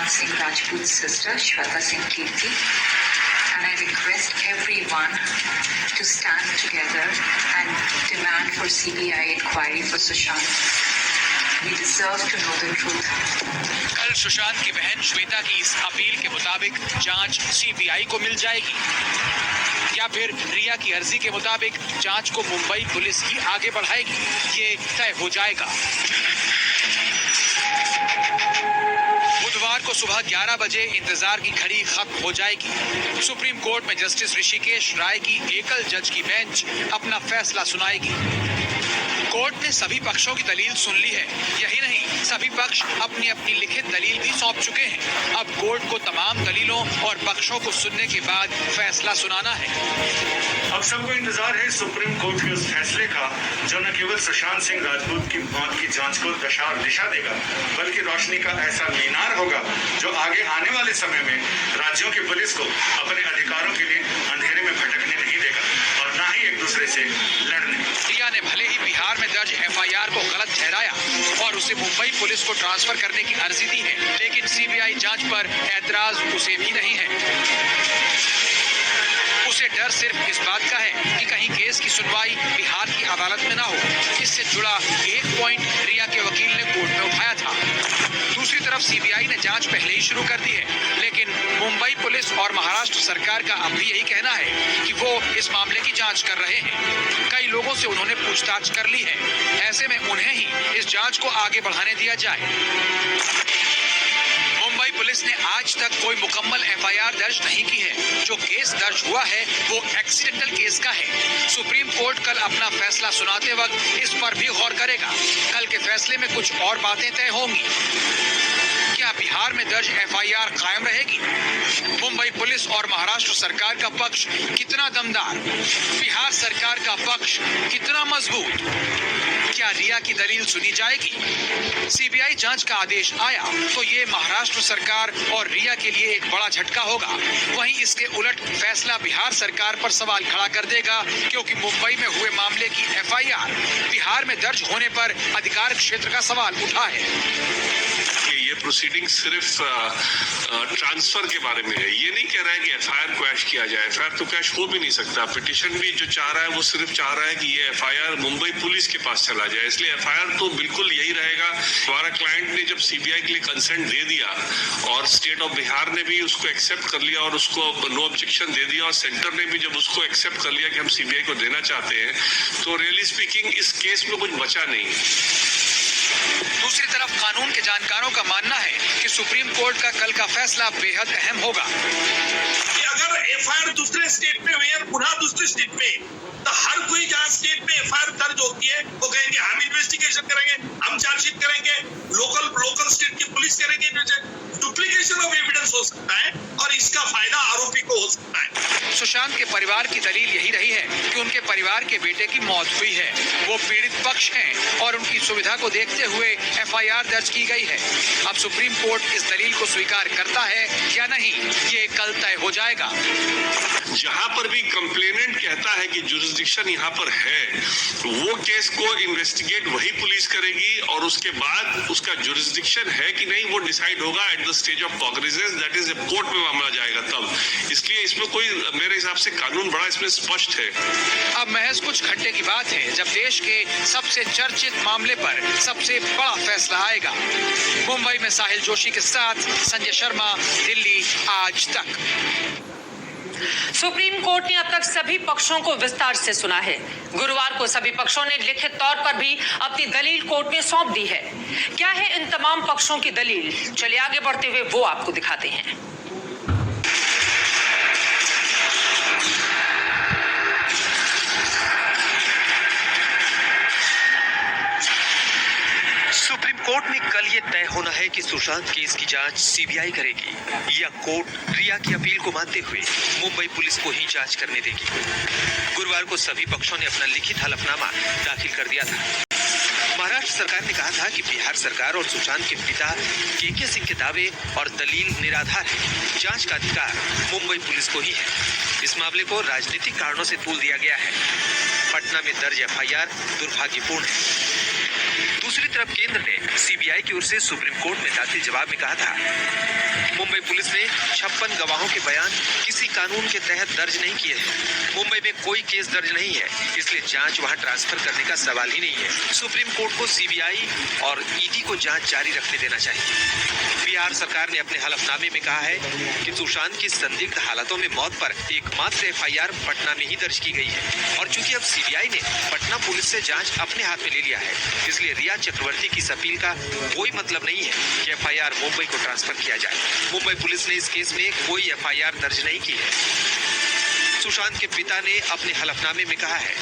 Sushant Singh Rajput's sister, Shweta Singh Kirti, and I request everyone to stand together and demand for CBI inquiry for Sushant. We deserve to know the truth. कल सुशांत की बहन श्वेता की इस appeal के मुताबिक जांच CBI को मिल जाएगी या फिर रिया की अर्जी के मुताबिक जांच को मुंबई पुलिस ही आगे बढ़ाएगी, ये तय हो जाएगा। बुधवार को सुबह 11 बजे इंतजार की घड़ी खत्म हो जाएगी। सुप्रीम कोर्ट में जस्टिस ऋषिकेश राय की एकल जज की बेंच अपना फैसला सुनाएगी। कोर्ट ने सभी पक्षों की दलील सुन ली है। यही नहीं, सभी पक्ष अपनी अपनी लिखित दलील भी सौंप चुके हैं। अब कोर्ट को तमाम दलीलों और पक्षों को सुनने के बाद फैसला सुनाना है। अब सबको इंतजार है सुप्रीम कोर्ट के उस फैसले का जो न केवल सुशांत सिंह राजपूत की मौत की जांच को दशा और दिशा देगा, बल्कि रोशनी का ऐसा मीनार होगा जो आगे आने वाले समय में राज्यों की पुलिस को अपने अधिकारों के लिए अंधेरे में भटकने नहीं देगा और न ही एक दूसरे से लड़ने। रिया ने भले ही बिहार में दर्ज एफआईआर को गलत ठहराया और उसे मुंबई पुलिस को ट्रांसफर करने की अर्जी दी है, लेकिन सीबीआई जांच पर ऐतराज उसे भी नहीं है। उसे डर सिर्फ इस बात का है कि कहीं केस की सुनवाई बिहार की अदालत में ना हो। इससे जुड़ा एक पॉइंट रिया के वकील ने कोर्ट में उठाया था। दूसरी तरफ सीबीआई ने जांच पहले ही शुरू कर दी है, लेकिन मुंबई पुलिस और महाराष्ट्र सरकार का अब भी यही कहना है कि वो इस मामले की जांच कर रहे हैं। कई लोगों से उन्होंने पूछताछ कर ली है। ऐसे में उन्हें ही इस जांच को आगे बढ़ाने दिया जाए। मुंबई पुलिस ने आज तक कोई मुकम्मल एफआईआर दर्ज नहीं की है। जो केस दर्ज हुआ है वो एक्सीडेंटल केस का है। सुप्रीम कोर्ट कल अपना फैसला सुनाते वक्त इस पर भी गौर करेगा। कल के फैसले में कुछ और बातें तय होंगी। क्या बिहार में दर्ज एफआईआर कायम रहेगी? मुंबई पुलिस और महाराष्ट्र सरकार का पक्ष कितना दमदार? बिहार सरकार का पक्ष कितना मजबूत? क्या रिया की दलील सुनी जाएगी? सीबीआई जांच का आदेश आया तो ये महाराष्ट्र सरकार और रिया के लिए एक बड़ा झटका होगा। वहीं इसके उलट फैसला बिहार सरकार पर सवाल खड़ा कर देगा, क्योंकि मुंबई में हुए मामले की एफआईआर बिहार में दर्ज होने पर अधिकार क्षेत्र का सवाल उठा है। ये प्रोसीडिंग सिर्फ ट्रांसफर के बारे में है। ये नहीं कह रहा है कि एफआईआर क्वैश किया जाए। एफआईआर तो क्वैश हो भी नहीं सकता। पिटीशन भी जो चाह रहा है वो सिर्फ चाह रहा है कि ये एफआईआर मुंबई पुलिस के पास चला जाए। इसलिए एफआईआर तो बिल्कुल यही रहेगा। हमारा क्लाइंट ने जब सीबीआई के लिए कंसेंट दे दिया और स्टेट ऑफ बिहार ने भी उसको एक्सेप्ट कर लिया और उसको नो ऑब्जेक्शन दे दिया और सेंटर ने भी जब उसको एक्सेप्ट कर लिया कि हम सीबीआई को देना चाहते हैं, तो रियली स्पीकिंग इस केस में कुछ बचा नहीं। दूसरी तरफ कानून के जानकारों का मानना है कि सुप्रीम कोर्ट का कल का फैसला बेहद अहम होगा। कि अगर एफआईआर दूसरे स्टेट में हुई है पुनः दूसरे स्टेट में, तो हर कोई जहाँ स्टेट में एफआईआर दर्ज होती है वो कहेंगे हम इन्वेस्टिगेशन करेंगे, हम चार्जशीट करेंगे, लोकल स्टेट की पुलिस करेंगे। डुप्लीकेशन ऑफ एविडेंस हो सकता है और इसका फायदा आरोपी को हो सकता है। सुशांत के परिवार की दलील यही रही है कि उनके परिवार के बेटे की मौत हुई है। वो पीड़ित पक्ष हैं और उनकी सुविधा को देखते हुए एफआईआर दर्ज की गई है। अब सुप्रीम कोर्ट इस दलील को स्वीकार करता है या नहीं, ये कल तय हो जाएगा। जहां पर भी कंप्लेनेंट कहता है कि जुरिस्डिक्शन यहाँ पर है, वो केस को इन्वेस्टिगेट वही पुलिस करेगी और उसके बाद उसका जुरिस्डिक्शन है कि नहीं वो डिसाइड होगा at the stage of cognizance, that is court में मामला जाएगा तब। इसलिए इसमें कोई मेरे हिसाब से कानून बड़ा इसमें स्पष्ट है। अब महज कुछ घंटे की बात है जब देश के सबसे चर्चित मामले पर सबसे बड़ा फैसला आएगा। मुंबई में साहिल जोशी के साथ संजय शर्मा, दिल्ली आज तक। सुप्रीम कोर्ट ने अब तक सभी पक्षों को विस्तार से सुना है। गुरुवार को सभी पक्षों ने लिखित तौर पर भी अपनी दलील कोर्ट में सौंप दी है। क्या है इन तमाम पक्षों की दलील? चलिए आगे बढ़ते हुए वो आपको दिखाते हैं। सुप्रीम कोर्ट में कल ये तय होना है कि सुशांत केस की जांच सीबीआई करेगी या कोर्ट रिया की अपील को मानते हुए मुंबई पुलिस को ही जांच करने देगी। गुरुवार को सभी पक्षों ने अपना लिखित हलफनामा दाखिल कर दिया था। महाराष्ट्र सरकार ने कहा था कि बिहार सरकार और सुशांत के पिता के सिंह के दावे और दलील निराधार है। जांच का अधिकार मुंबई पुलिस को ही है। इस मामले को राजनीतिक कारणों से तूल दिया गया है। पटना में दर्ज एफआईआर दुर्भाग्यपूर्ण है। दूसरी तरफ केंद्र ने सीबीआई की ओर से सुप्रीम कोर्ट में दाखिल जवाब में कहा था, मुंबई पुलिस ने 56 गवाहों के बयान किसी कानून के तहत दर्ज नहीं किए हैं। मुंबई में कोई केस दर्ज नहीं है, इसलिए जांच वहां ट्रांसफर करने का सवाल ही नहीं है। सुप्रीम कोर्ट को सीबीआई और ईडी को जांच जारी रखने देना चाहिए। बिहार सरकार ने अपने हलफनामे में कहा है कि सुशांत की संदिग्ध हालातों में मौत पर एकमात्र एफआईआर पटना में ही दर्ज की गई है और चूंकि अब सीबीआई ने पटना पुलिस से जांच अपने हाथ में ले लिया है, इसलिए रिया चक्रवर्ती की इस अपील का कोई मतलब नहीं है कि एफआईआर मुंबई को ट्रांसफर किया जाए। मुंबई पुलिस ने इस केस में कोई एफआईआर दर्ज नहीं की है। सुशांत के पिता ने अपने हलफनामे में कहा है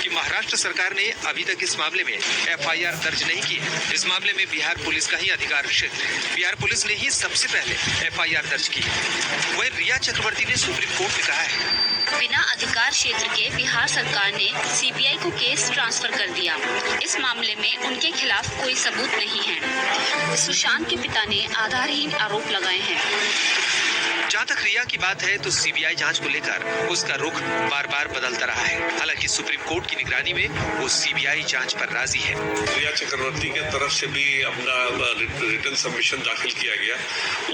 कि महाराष्ट्र सरकार ने अभी तक इस मामले में एफआईआर दर्ज नहीं की है। इस मामले में बिहार पुलिस का ही अधिकार क्षेत्र है। बिहार पुलिस ने ही सबसे पहले एफआईआर दर्ज की है। वहीं रिया चक्रवर्ती ने सुप्रीम कोर्ट में कहा है, बिना अधिकार क्षेत्र के बिहार सरकार ने सीबीआई को केस ट्रांसफर कर दिया। इस मामले में उनके खिलाफ कोई सबूत नहीं है। सुशांत के पिता ने आधारहीन आरोप लगाए हैं। जहाँ तक रिया की बात है तो सीबीआई जांच को लेकर उसका रुख बार बार बदलता रहा है। हालांकि सुप्रीम कोर्ट की निगरानी में वो सीबीआई जांच पर राजी है। रिया चक्रवर्ती के तरफ से भी अपना रिटर्न सबमिशन दाखिल किया गया।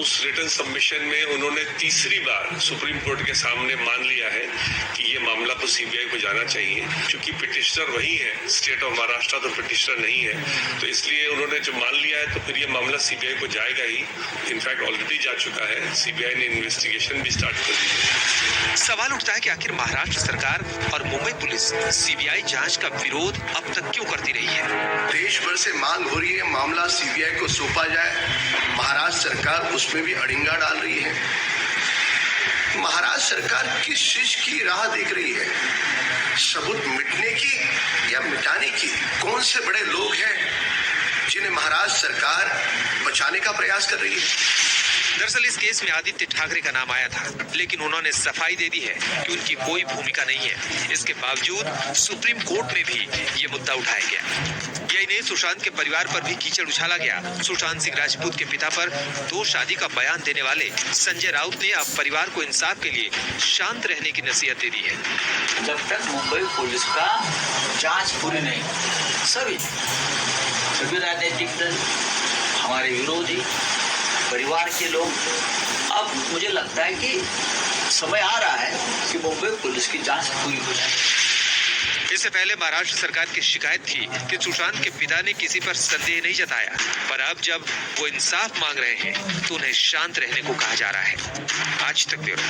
उस रिटर्न सबमिशन में उन्होंने तीसरी बार सुप्रीम कोर्ट के सामने मान लिया है कि ये मामला तो सीबीआई को जाना चाहिए। चूंकि पिटिशनर वही है, स्टेट ऑफ महाराष्ट्र तो पिटिशनर नहीं है, तो इसलिए उन्होंने जो मान लिया है तो फिर ये मामला सीबीआई को जाएगा ही। इनफैक्ट ऑलरेडी जा चुका है। सीबीआई ने इन्वेस्टिगेशन भी स्टार्ट कर दी है। सवाल उठता है कि आखिर महाराष्ट्र सरकार और मुंबई पुलिस सीबीआई जांच का विरोध अब तक क्यों करती रही है। देश भर से मांग हो रही है मामला सीबीआई को सौंपा जाए। महाराष्ट्र सरकार उसमें भी अड़िंगा डाल रही है। महाराष्ट्र सरकार किस चीज की राह देख रही है? सबूत मिटने की या मिटाने की? कौन से बड़े लोग हैं जिन्हें महाराष्ट्र सरकार बचाने का प्रयास कर रही है? दरअसल इस केस में आदित्य ठाकरे का नाम आया था, लेकिन उन्होंने सफाई दे दी है कि उनकी कोई भूमिका नहीं है। इसके बावजूद सुप्रीम कोर्ट में भी ये मुद्दा उठाया गया। यही नहीं, सुशांत के परिवार पर भी कीचड़ उछाला गया। सुशांत सिंह राजपूत के पिता पर 2 शादी का बयान देने वाले संजय राउत ने अब परिवार को इंसाफ के लिए शांत रहने की नसीहत दे दी है। जब तक मुंबई पुलिस का जांच पूरी नहीं, सभी राजनीतिक दल, हमारे विरोधी, परिवार के लोग, अब मुझे लगता है कि समय आ रहा है कि मुंबई पुलिस की जांच पूरी हो जाए। इससे पहले महाराष्ट्र सरकार की शिकायत थी कि सुशांत के पिता ने किसी पर संदेह नहीं जताया, पर अब जब वो इंसाफ मांग रहे हैं तो उन्हें शांत रहने को कहा जा रहा है। आज तक ब्यूरो।